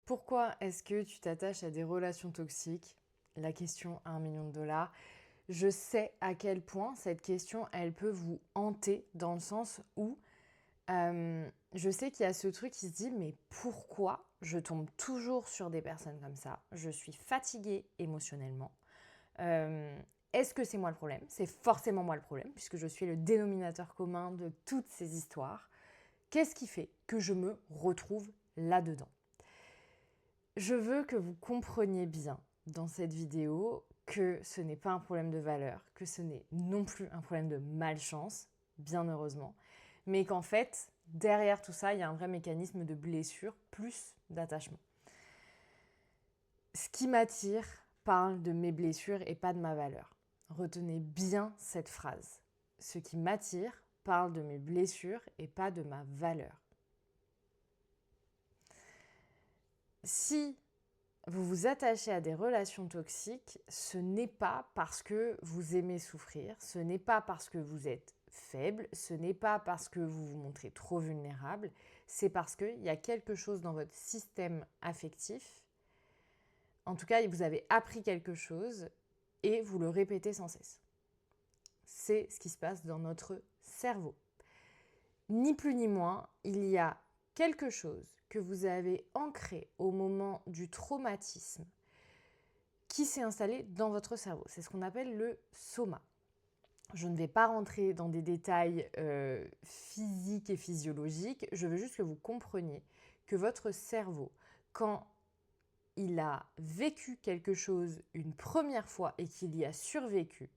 Pourquoi est-ce que tu t'attaches à des relations toxiques? La question à 1 million de dollars. Je sais à quel point cette question, elle peut vous hanter dans le sens où je sais qu'il y a ce truc qui se dit mais pourquoi je tombe toujours sur des personnes comme ça? Je suis fatiguée émotionnellement. Euh, Est-ce que c'est moi le problème? C'est forcément moi le problème puisque je suis le dénominateur commun de toutes ces histoires. Qu'est-ce qui fait que je me retrouve là-dedans? Je veux que vous compreniez bien dans cette vidéo que ce n'est pas un problème de valeur, que ce n'est non plus un problème de malchance, bien heureusement, mais qu'en fait, derrière tout ça, il y a un vrai mécanisme de blessure plus d'attachement. Ce qui m'attire parle de mes blessures et pas de ma valeur. Retenez bien cette phrase. Ce qui m'attire parle de mes blessures et pas de ma valeur. Si vous vous attachez à des relations toxiques, ce n'est pas parce que vous aimez souffrir, ce n'est pas parce que vous êtes faible, ce n'est pas parce que vous vous montrez trop vulnérable, c'est parce qu'il y a quelque chose dans votre système affectif. En tout cas, vous avez appris quelque chose et vous le répétez sans cesse. C'est ce qui se passe dans notre cerveau. Ni plus ni moins, il y a quelque chose que vous avez ancré au moment du traumatisme qui s'est installé dans votre cerveau. C'est ce qu'on appelle le soma. Je ne vais pas rentrer dans des détails physiques et physiologiques, je veux juste que vous compreniez que votre cerveau, quand il a vécu quelque chose une première fois et qu'il y a survécu,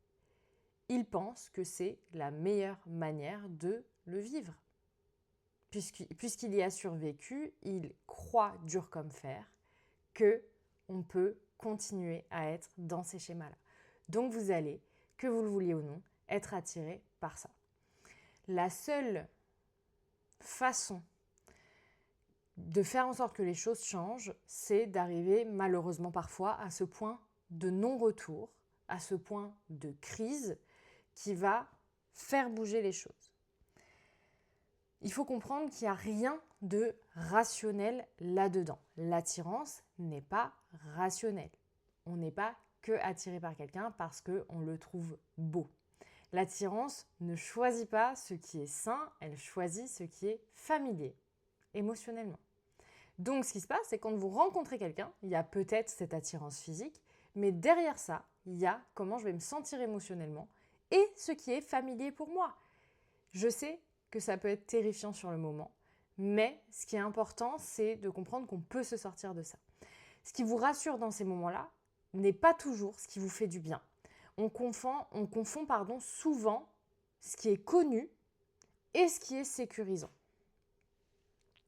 il pense que c'est la meilleure manière de le vivre. Puisqu'il y a survécu, il croit dur comme fer qu'on peut continuer à être dans ces schémas-là. Donc vous allez, que vous le vouliez ou non, être attiré par ça. La seule façon de faire en sorte que les choses changent, c'est d'arriver malheureusement parfois à ce point de non-retour, à ce point de crise qui va faire bouger les choses. Il faut comprendre qu'il n'y a rien de rationnel là-dedans. L'attirance n'est pas rationnelle. On n'est pas que attiré par quelqu'un parce qu'on le trouve beau. L'attirance ne choisit pas ce qui est sain, elle choisit ce qui est familier, émotionnellement. Donc ce qui se passe, c'est quand vous rencontrez quelqu'un, il y a peut-être cette attirance physique, mais derrière ça, il y a comment je vais me sentir émotionnellement et ce qui est familier pour moi. Je sais que ça peut être terrifiant sur le moment, mais ce qui est important, c'est de comprendre qu'on peut se sortir de ça. Ce qui vous rassure dans ces moments-là n'est pas toujours ce qui vous fait du bien. On confond souvent ce qui est connu et ce qui est sécurisant.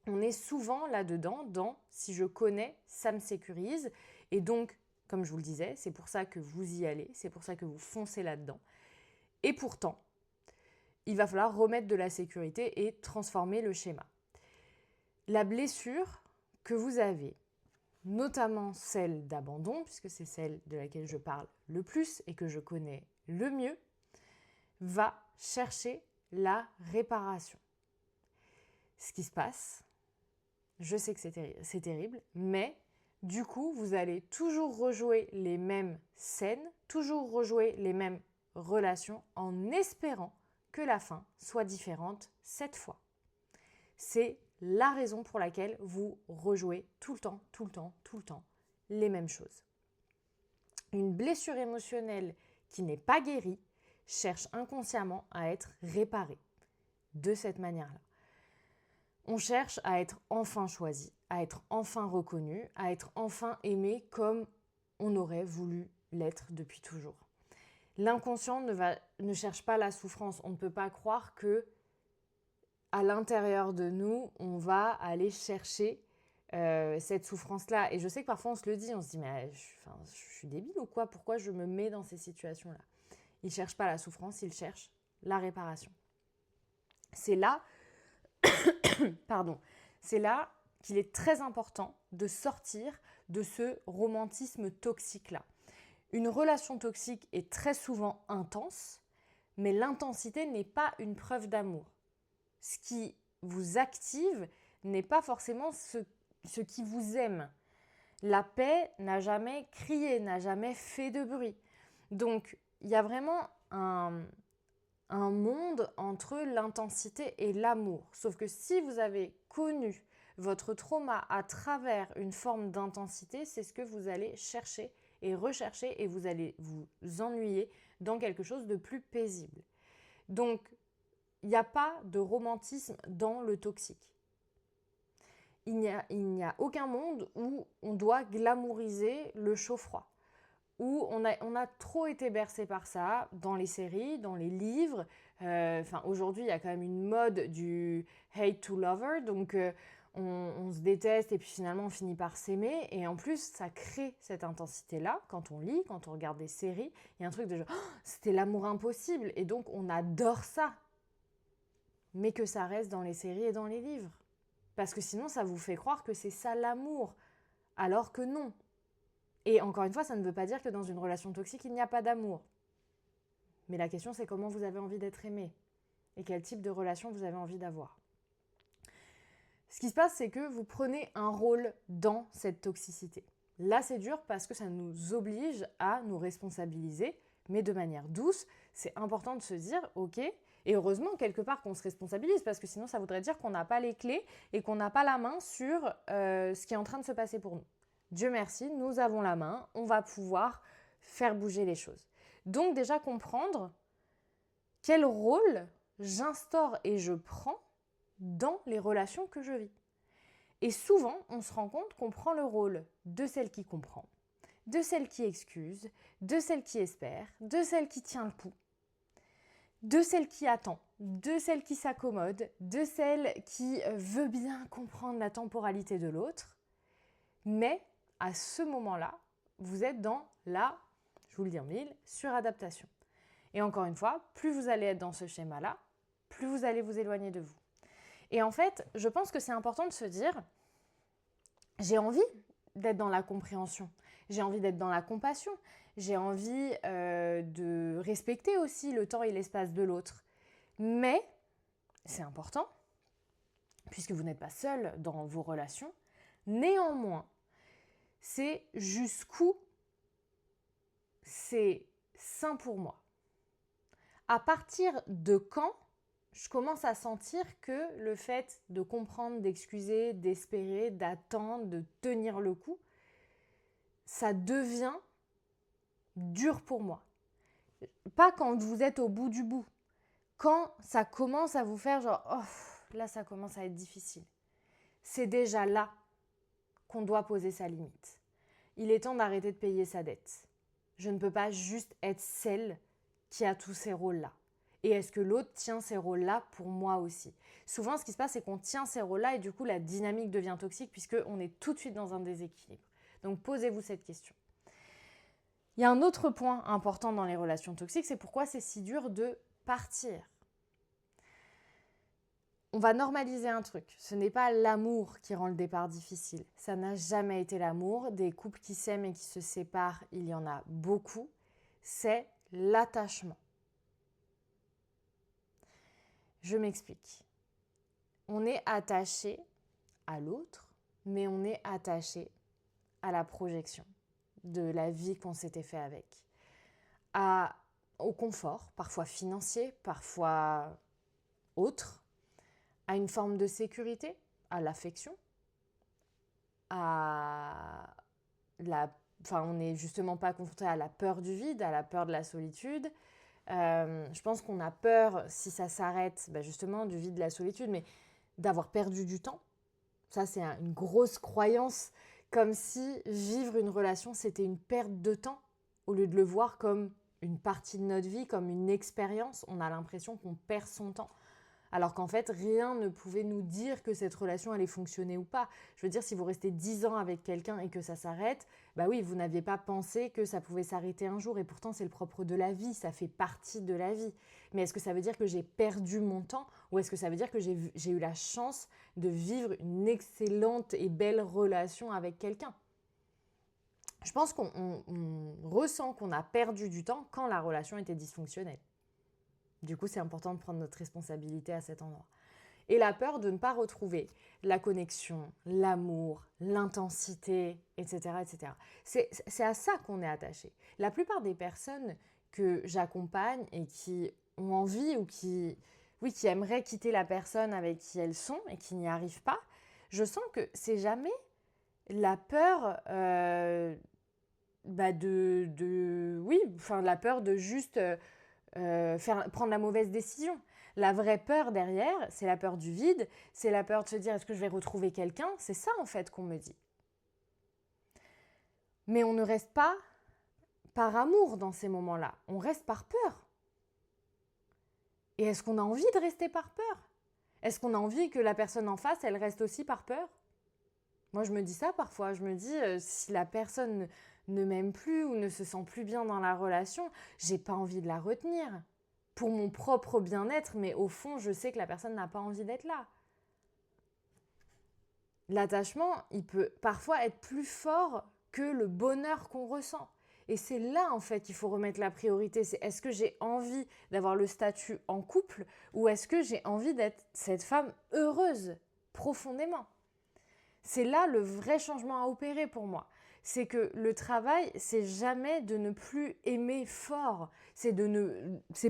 On est souvent là-dedans dans « si je connais, ça me sécurise ». Et donc, comme je vous le disais, c'est pour ça que vous y allez, c'est pour ça que vous foncez là-dedans. Et pourtant, il va falloir remettre de la sécurité et transformer le schéma. La blessure que vous avez, notamment celle d'abandon, puisque c'est celle de laquelle je parle le plus et que je connais le mieux, va chercher la réparation. Ce qui se passe, je sais que c'est terrible, mais du coup, vous allez toujours rejouer les mêmes scènes, toujours rejouer les mêmes relations en espérant que la fin soit différente cette fois. C'est la raison pour laquelle vous rejouez tout le temps les mêmes choses. Une blessure émotionnelle qui n'est pas guérie cherche inconsciemment à être réparée de cette manière-là. On cherche à être enfin choisi, à être enfin reconnu, à être enfin aimé comme on aurait voulu l'être depuis toujours. L'inconscient ne cherche pas la souffrance. On ne peut pas croire que à l'intérieur de nous, on va aller chercher cette souffrance-là. Et je sais que parfois on se le dit, on se dit mais je suis débile ou quoi? Pourquoi je me mets dans ces situations-là? Il ne cherche pas la souffrance, il cherche la réparation. C'est là qu'il est très important de sortir de ce romantisme toxique-là. Une relation toxique est très souvent intense, mais l'intensité n'est pas une preuve d'amour. Ce qui vous active n'est pas forcément ce qui vous aime. La paix n'a jamais crié, n'a jamais fait de bruit. Donc, il y a vraiment un monde entre l'intensité et l'amour. Sauf que si vous avez connu votre trauma à travers une forme d'intensité, c'est ce que vous allez chercher et rechercher et vous allez vous ennuyer dans quelque chose de plus paisible. Donc, il n'y a pas de romantisme dans le toxique. Il n'y a aucun monde où on doit glamouriser le chaud-froid, où on a trop été bercé par ça dans les séries, dans les livres. Aujourd'hui, il y a quand même une mode du hate to lover, donc on se déteste et puis finalement on finit par s'aimer. Et en plus, ça crée cette intensité-là quand on lit, quand on regarde des séries. Il y a un truc de genre, oh, c'était l'amour impossible, et donc on adore ça. Mais que ça reste dans les séries et dans les livres. Parce que sinon, ça vous fait croire que c'est ça l'amour, alors que non. Et encore une fois, ça ne veut pas dire que dans une relation toxique, il n'y a pas d'amour. Mais la question, c'est comment vous avez envie d'être aimé et quel type de relation vous avez envie d'avoir. Ce qui se passe, c'est que vous prenez un rôle dans cette toxicité. Là, c'est dur parce que ça nous oblige à nous responsabiliser, mais de manière douce. C'est important de se dire, ok, et heureusement, quelque part, qu'on se responsabilise, parce que sinon, ça voudrait dire qu'on n'a pas les clés et qu'on n'a pas la main sur ce qui est en train de se passer pour nous. Dieu merci, nous avons la main, on va pouvoir faire bouger les choses. Donc déjà comprendre quel rôle j'instaure et je prends dans les relations que je vis. Et souvent, on se rend compte qu'on prend le rôle de celle qui comprend, de celle qui excuse, de celle qui espère, de celle qui tient le coup, de celle qui attend, de celle qui s'accommode, de celle qui veut bien comprendre la temporalité de l'autre. Mais à ce moment-là, vous êtes dans la, je vous le dis en mille, suradaptation. Et encore une fois, plus vous allez être dans ce schéma-là, plus vous allez vous éloigner de vous. Et en fait, je pense que c'est important de se dire, j'ai envie d'être dans la compréhension, j'ai envie d'être dans la compassion, j'ai envie de respecter aussi le temps et l'espace de l'autre. Mais, c'est important, puisque vous n'êtes pas seul dans vos relations, néanmoins, c'est jusqu'où c'est sain pour moi. À partir de quand je commence à sentir que le fait de comprendre, d'excuser, d'espérer, d'attendre, de tenir le coup, ça devient dur pour moi. Pas quand vous êtes au bout du bout. Quand ça commence à vous faire genre, oh, là ça commence à être difficile. C'est déjà là qu'on doit poser sa limite. Il est temps d'arrêter de payer sa dette. Je ne peux pas juste être celle qui a tous ces rôles-là. Et est-ce que l'autre tient ces rôles-là pour moi aussi? Souvent, ce qui se passe, c'est qu'on tient ces rôles-là et du coup, la dynamique devient toxique puisqu'on est tout de suite dans un déséquilibre. Donc, posez-vous cette question. Il y a un autre point important dans les relations toxiques, c'est pourquoi c'est si dur de partir. On va normaliser un truc. Ce n'est pas l'amour qui rend le départ difficile. Ça n'a jamais été l'amour. Des couples qui s'aiment et qui se séparent, il y en a beaucoup. C'est l'attachement. Je m'explique. On est attaché à l'autre, mais on est attaché à la projection de la vie qu'on s'était fait avec, au confort, parfois financier, parfois autre, à une forme de sécurité, à l'affection, on n'est justement pas confronté à la peur du vide, à la peur de la solitude. Je pense qu'on a peur, si ça s'arrête, justement du vide, de la solitude, mais d'avoir perdu du temps. Ça, c'est une grosse croyance, comme si vivre une relation, c'était une perte de temps, au lieu de le voir comme une partie de notre vie, comme une expérience. On a l'impression qu'on perd son temps. Alors qu'en fait, rien ne pouvait nous dire que cette relation allait fonctionner ou pas. Je veux dire, si vous restez 10 ans avec quelqu'un et que ça s'arrête, oui, vous n'aviez pas pensé que ça pouvait s'arrêter un jour. Et pourtant, c'est le propre de la vie, ça fait partie de la vie. Mais est-ce que ça veut dire que j'ai perdu mon temps ou est-ce que ça veut dire que j'ai eu la chance de vivre une excellente et belle relation avec quelqu'un? Je pense qu'on ressent qu'on a perdu du temps quand la relation était dysfonctionnelle. Du coup, c'est important de prendre notre responsabilité à cet endroit. Et la peur de ne pas retrouver la connexion, l'amour, l'intensité, etc. etc. C'est à ça qu'on est attaché. La plupart des personnes que j'accompagne et qui ont envie ou qui aimeraient quitter la personne avec qui elles sont et qui n'y arrivent pas, je sens que c'est jamais la peur la peur de juste prendre la mauvaise décision. La vraie peur derrière, c'est la peur du vide, c'est la peur de se dire est-ce que je vais retrouver quelqu'un? C'est ça en fait qu'on me dit. Mais on ne reste pas par amour dans ces moments-là, on reste par peur. Et est-ce qu'on a envie de rester par peur? Est-ce qu'on a envie que la personne en face, elle reste aussi par peur? Moi, je me dis ça parfois. Je me dis, si la personne ne m'aime plus ou ne se sent plus bien dans la relation, j'ai pas envie de la retenir. Pour mon propre bien-être, mais au fond, je sais que la personne n'a pas envie d'être là. L'attachement, il peut parfois être plus fort que le bonheur qu'on ressent. Et c'est là, en fait, qu'il faut remettre la priorité. C'est est-ce que j'ai envie d'avoir le statut en couple ou est-ce que j'ai envie d'être cette femme heureuse, profondément? C'est là le vrai changement à opérer pour moi. C'est que le travail, c'est jamais de ne plus aimer fort. C'est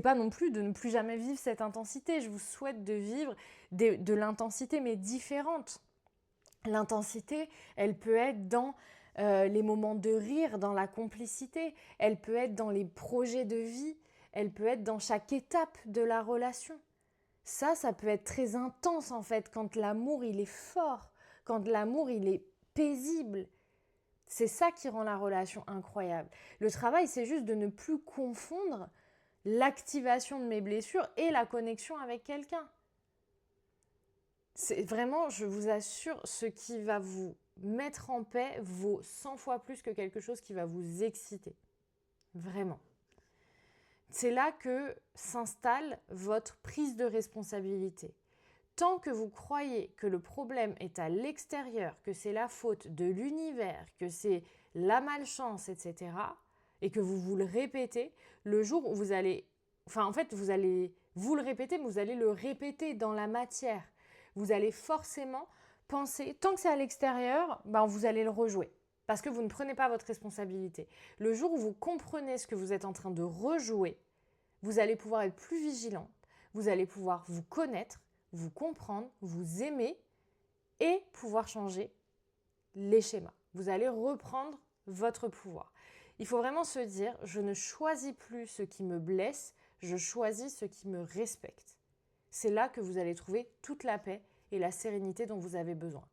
pas non plus de ne plus jamais vivre cette intensité. Je vous souhaite de vivre de l'intensité, mais différente. L'intensité, elle peut être dans les moments de rire, dans la complicité. Elle peut être dans les projets de vie. Elle peut être dans chaque étape de la relation. Ça peut être très intense en fait, quand l'amour, il est fort, quand l'amour, il est paisible. C'est ça qui rend la relation incroyable. Le travail, c'est juste de ne plus confondre l'activation de mes blessures et la connexion avec quelqu'un. C'est vraiment, je vous assure, ce qui va vous mettre en paix vaut 100 fois plus que quelque chose qui va vous exciter. Vraiment. C'est là que s'installe votre prise de responsabilité. Tant que vous croyez que le problème est à l'extérieur, que c'est la faute de l'univers, que c'est la malchance, etc., et que vous le répétez, le jour où vous allez vous le répéter, mais vous allez le répéter dans la matière. Vous allez forcément penser, tant que c'est à l'extérieur, vous allez le rejouer. Parce que vous ne prenez pas votre responsabilité. Le jour où vous comprenez ce que vous êtes en train de rejouer, vous allez pouvoir être plus vigilante, vous allez pouvoir vous connaître, vous comprendre, vous aimer et pouvoir changer les schémas. Vous allez reprendre votre pouvoir. Il faut vraiment se dire, je ne choisis plus ce qui me blesse, je choisis ce qui me respecte. C'est là que vous allez trouver toute la paix et la sérénité dont vous avez besoin.